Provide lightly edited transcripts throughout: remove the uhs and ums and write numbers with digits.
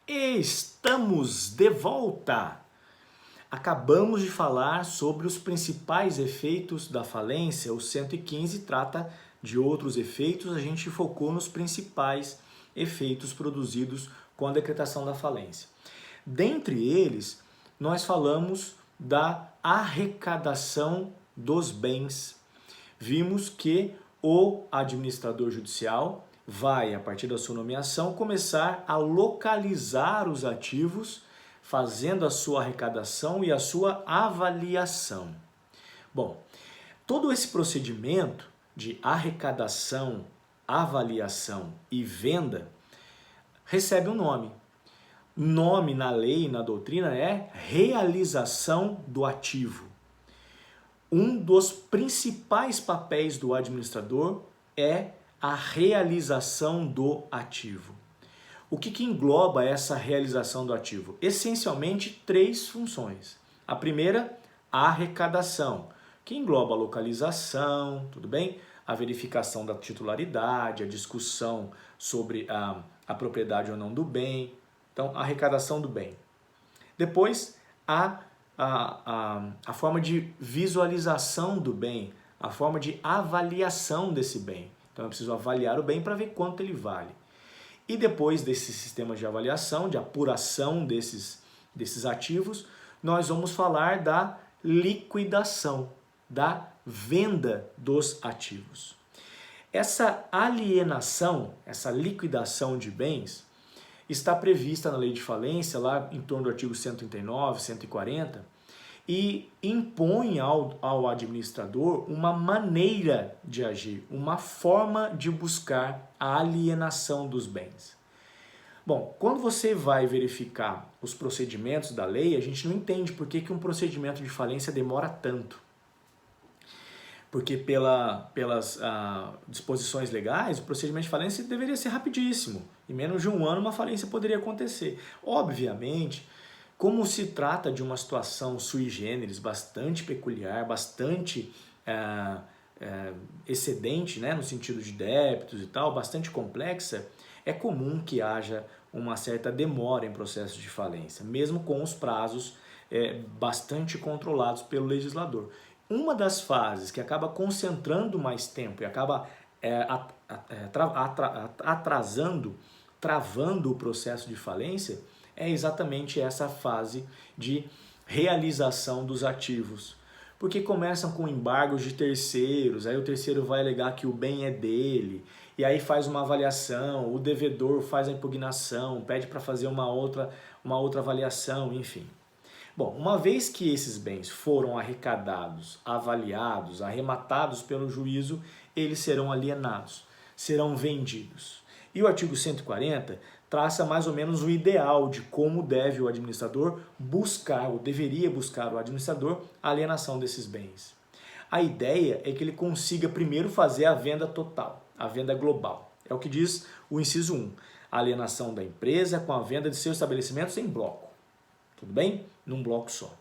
Estamos de volta! Acabamos de falar sobre os principais efeitos da falência. O 115 trata de outros efeitos, a gente focou nos principais efeitos produzidos com a decretação da falência. Dentre eles, nós falamos da arrecadação dos bens. Vimos que o administrador judicial vai, a partir da sua nomeação, começar a localizar os ativos, fazendo a sua arrecadação e a sua avaliação. Bom, todo esse procedimento de arrecadação, avaliação e venda recebe um nome. Nome na lei e na doutrina é realização do ativo. Um dos principais papéis do administrador é a realização do ativo. O que engloba essa realização do ativo? Essencialmente, três funções. A primeira, a arrecadação, que engloba a localização, tudo bem? A verificação da titularidade, a discussão sobre a propriedade ou não do bem. Então, a arrecadação do bem. Depois, a forma de visualização do bem, a forma de avaliação desse bem. Então eu preciso avaliar o bem para ver quanto ele vale. E depois desse sistema de avaliação, de apuração desses ativos, nós vamos falar da liquidação, da venda dos ativos. Essa alienação, essa liquidação de bens, está prevista na lei de falência, lá em torno do artigo 139, 140, e impõe ao administrador uma maneira de agir, uma forma de buscar a alienação dos bens. Bom, quando você vai verificar os procedimentos da lei, a gente não entende por que um procedimento de falência demora tanto. Porque pelas disposições legais, o procedimento de falência deveria ser rapidíssimo. Em menos de um ano uma falência poderia acontecer. Obviamente, como se trata de uma situação sui generis, bastante peculiar, bastante excedente, né, no sentido de débitos e tal, bastante complexa, é comum que haja uma certa demora em processo de falência, mesmo com os prazos bastante controlados pelo legislador. Uma das fases que acaba concentrando mais tempo e acaba travando o processo de falência é exatamente essa fase de realização dos ativos. Porque começam com embargos de terceiros, aí o terceiro vai alegar que o bem é dele, e aí faz uma avaliação, o devedor faz a impugnação, pede para fazer uma outra avaliação, enfim. Bom, uma vez que esses bens foram arrecadados, avaliados, arrematados pelo juízo, eles serão alienados, serão vendidos. E o artigo 140 traça mais ou menos o ideal de como deve o administrador buscar, ou deveria buscar o administrador, a alienação desses bens. A ideia é que ele consiga primeiro fazer a venda total, a venda global. É o que diz o inciso 1, a alienação da empresa com a venda de seus estabelecimentos em bloco. Tudo bem? Num bloco só.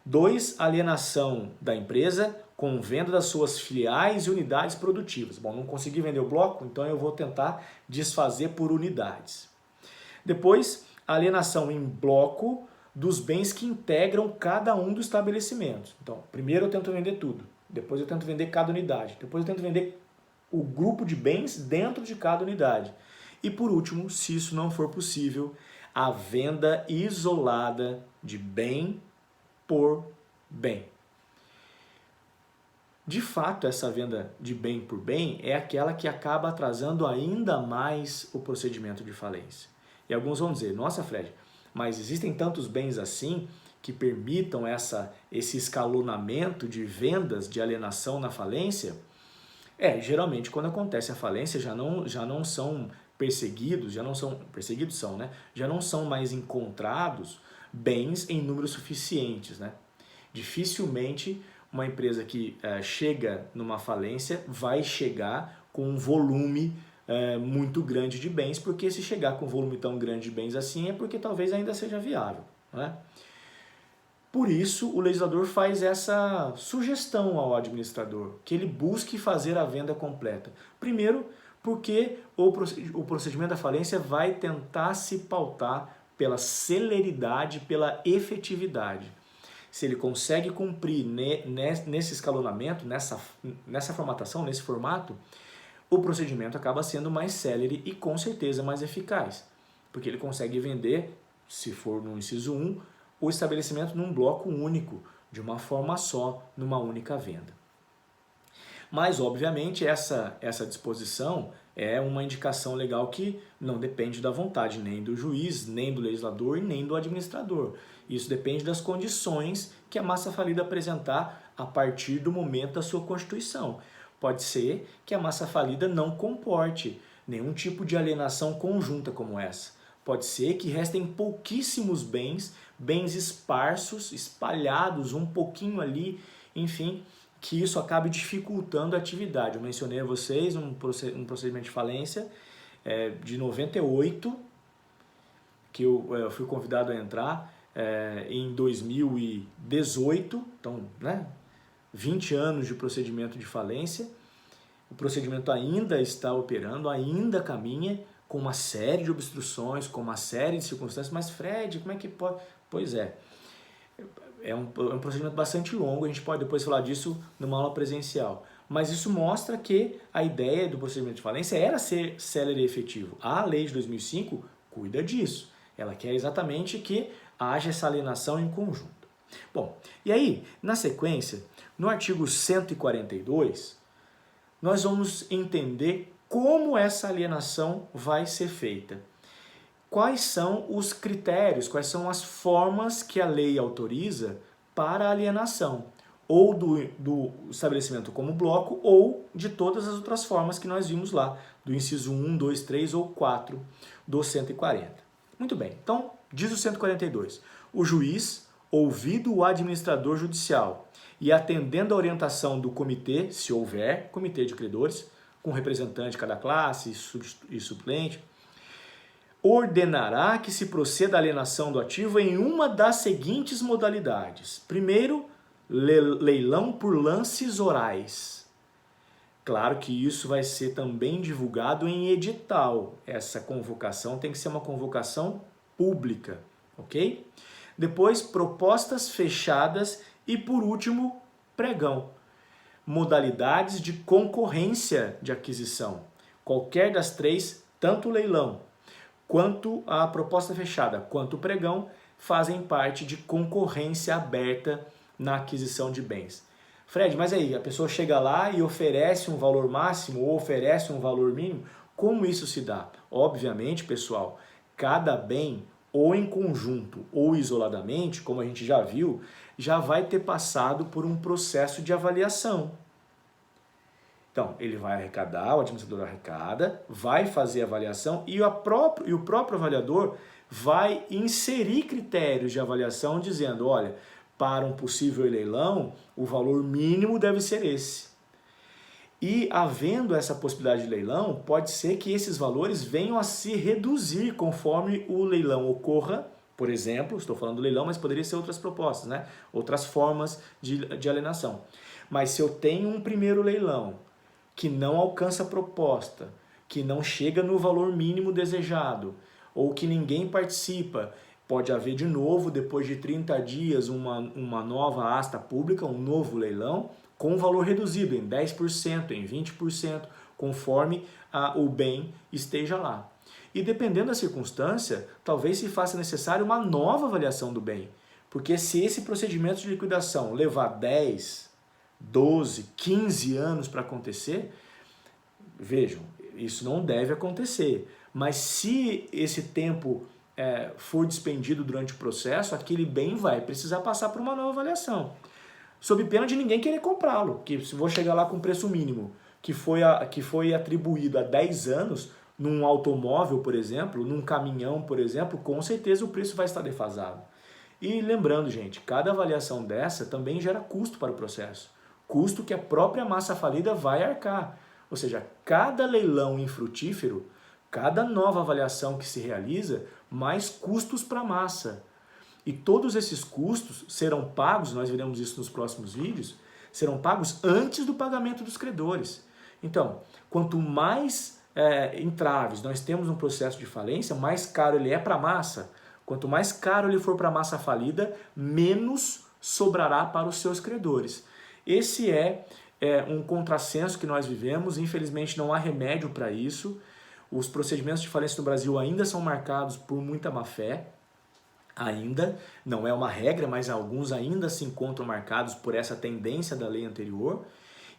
2, alienação da empresa com venda das suas filiais e unidades produtivas. Bom, não consegui vender o bloco, então eu vou tentar desfazer por unidades. Depois, alienação em bloco dos bens que integram cada um dos estabelecimentos. Então, primeiro eu tento vender tudo, depois eu tento vender cada unidade, depois eu tento vender o grupo de bens dentro de cada unidade. E por último, se isso não for possível, a venda isolada de bem por bem. De fato, essa venda de bem por bem é aquela que acaba atrasando ainda mais o procedimento de falência. E alguns vão dizer, nossa Fred, mas existem tantos bens assim que permitam esse escalonamento de vendas de alienação na falência? Geralmente quando acontece a falência já não são perseguidos, já não são mais encontrados bens em números suficientes, né? Dificilmente uma empresa que chega numa falência vai chegar com um volume muito grande de bens, porque se chegar com um volume tão grande de bens assim é porque talvez ainda seja viável, né? Por isso, o legislador faz essa sugestão ao administrador, que ele busque fazer a venda completa. Primeiro, porque o procedimento da falência vai tentar se pautar pela celeridade, pela efetividade. Se ele consegue cumprir nesse escalonamento, nessa formatação, nesse formato, o procedimento acaba sendo mais célere e com certeza mais eficaz, porque ele consegue vender, se for no inciso 1, o estabelecimento num bloco único, de uma forma só, numa única venda. Mas, obviamente, essa disposição é uma indicação legal que não depende da vontade nem do juiz, nem do legislador e nem do administrador. Isso depende das condições que a massa falida apresentar a partir do momento da sua constituição. Pode ser que a massa falida não comporte nenhum tipo de alienação conjunta como essa. Pode ser que restem pouquíssimos bens esparsos, espalhados um pouquinho ali, enfim, que isso acabe dificultando a atividade. Eu mencionei a vocês um procedimento de falência de 98, que eu fui convidado a entrar em 2018, então, né, 20 anos de procedimento de falência. O procedimento ainda está operando, ainda caminha, com uma série de obstruções, com uma série de circunstâncias. Mas Fred, como é que pode? Pois é um procedimento bastante longo, a gente pode depois falar disso numa aula presencial. Mas isso mostra que a ideia do procedimento de falência era ser célere e efetivo. A lei de 2005 cuida disso. Ela quer exatamente que haja essa alienação em conjunto. Bom, e aí, na sequência, no artigo 142, nós vamos entender como essa alienação vai ser feita. Quais são os critérios, quais são as formas que a lei autoriza para a alienação, ou do estabelecimento como bloco, ou de todas as outras formas que nós vimos lá, do inciso 1, 2, 3 ou 4 do 140. Muito bem, então, diz o 142, o juiz, ouvido o administrador judicial e atendendo a orientação do comitê, se houver comitê de credores, com representante de cada classe e suplente, ordenará que se proceda à alienação do ativo em uma das seguintes modalidades. Primeiro, leilão por lances orais. Claro que isso vai ser também divulgado em edital. Essa convocação tem que ser uma convocação pública, ok? Depois, propostas fechadas e, por último, pregão. Modalidades de concorrência de aquisição. Qualquer das três, tanto o leilão, quanto a proposta fechada, quanto o pregão, fazem parte de concorrência aberta na aquisição de bens. Fred, mas aí, a pessoa chega lá e oferece um valor máximo ou oferece um valor mínimo? Como isso se dá? Obviamente, pessoal, cada bem, ou em conjunto ou isoladamente, como a gente já viu, já vai ter passado por um processo de avaliação. Então, ele vai arrecadar, o administrador arrecada, vai fazer a avaliação e o próprio avaliador vai inserir critérios de avaliação dizendo, olha, para um possível leilão, o valor mínimo deve ser esse. E havendo essa possibilidade de leilão, pode ser que esses valores venham a se reduzir conforme o leilão ocorra. Por exemplo, estou falando do leilão, mas poderia ser outras propostas, né? Outras formas de alienação. Mas se eu tenho um primeiro leilão que não alcança a proposta, que não chega no valor mínimo desejado, ou que ninguém participa, pode haver de novo, depois de 30 dias, uma nova asta pública, um novo leilão, com valor reduzido em 10%, em 20%, conforme o bem esteja lá. E dependendo da circunstância, talvez se faça necessário uma nova avaliação do bem, porque se esse procedimento de liquidação levar 10, 12, 15 anos para acontecer, vejam, isso não deve acontecer. Mas se esse tempo for dispendido durante o processo, aquele bem vai precisar passar por uma nova avaliação. Sob pena de ninguém querer comprá-lo, que se vou chegar lá com preço mínimo, que foi atribuído há 10 anos, num automóvel, por exemplo, num caminhão, por exemplo, com certeza o preço vai estar defasado. E lembrando, gente, cada avaliação dessa também gera custo para o processo. Custo que a própria massa falida vai arcar. Ou seja, cada leilão infrutífero, cada nova avaliação que se realiza, mais custos para a massa. E todos esses custos serão pagos, nós veremos isso nos próximos vídeos, serão pagos antes do pagamento dos credores. Então, quanto mais entraves nós temos no processo de falência, mais caro ele é para a massa. Quanto mais caro ele for para a massa falida, menos sobrará para os seus credores. Esse é um contrassenso que nós vivemos, infelizmente não há remédio para isso. Os procedimentos de falência no Brasil ainda são marcados por muita má-fé, ainda, não é uma regra, mas alguns ainda se encontram marcados por essa tendência da lei anterior,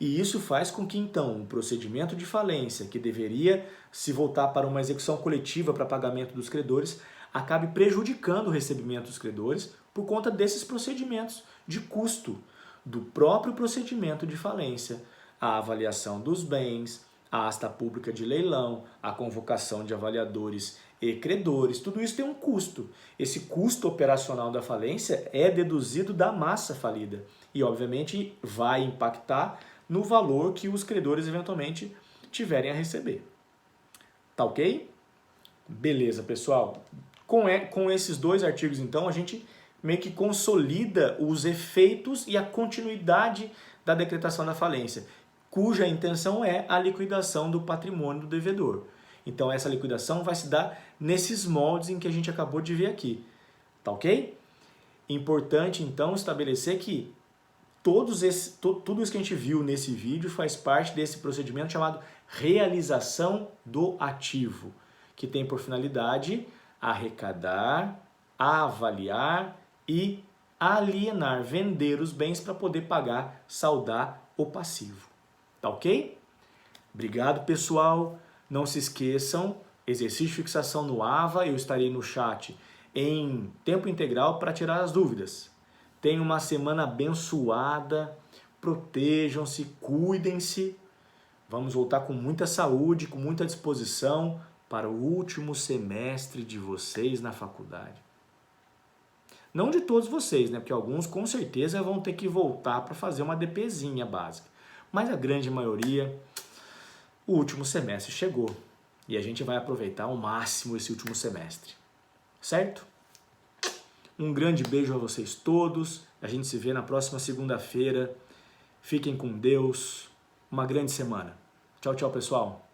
e isso faz com que então o procedimento de falência, que deveria se voltar para uma execução coletiva para pagamento dos credores, acabe prejudicando o recebimento dos credores por conta desses procedimentos de custo do próprio procedimento de falência, a avaliação dos bens, a asta pública de leilão, a convocação de avaliadores e credores, tudo isso tem um custo. Esse custo operacional da falência é deduzido da massa falida e, obviamente, vai impactar no valor que os credores eventualmente tiverem a receber. Tá ok? Beleza, pessoal. Com esses dois artigos, então, a gente meio que consolida os efeitos e a continuidade da decretação da falência, cuja intenção é a liquidação do patrimônio do devedor. Então essa liquidação vai se dar nesses moldes em que a gente acabou de ver aqui. Tá ok? Importante então estabelecer que tudo isso que a gente viu nesse vídeo faz parte desse procedimento chamado realização do ativo, que tem por finalidade arrecadar, avaliar e alienar, vender os bens para poder pagar, saldar o passivo. Tá ok? Obrigado, pessoal. Não se esqueçam, exercício de fixação no AVA, eu estarei no chat em tempo integral para tirar as dúvidas. Tenham uma semana abençoada, protejam-se, cuidem-se. Vamos voltar com muita saúde, com muita disposição para o último semestre de vocês na faculdade. Não de todos vocês, né? Porque alguns com certeza vão ter que voltar para fazer uma DPzinha básica. Mas a grande maioria, o último semestre chegou. E a gente vai aproveitar ao máximo esse último semestre. Certo? Um grande beijo a vocês todos. A gente se vê na próxima segunda-feira. Fiquem com Deus. Uma grande semana. Tchau, tchau, pessoal.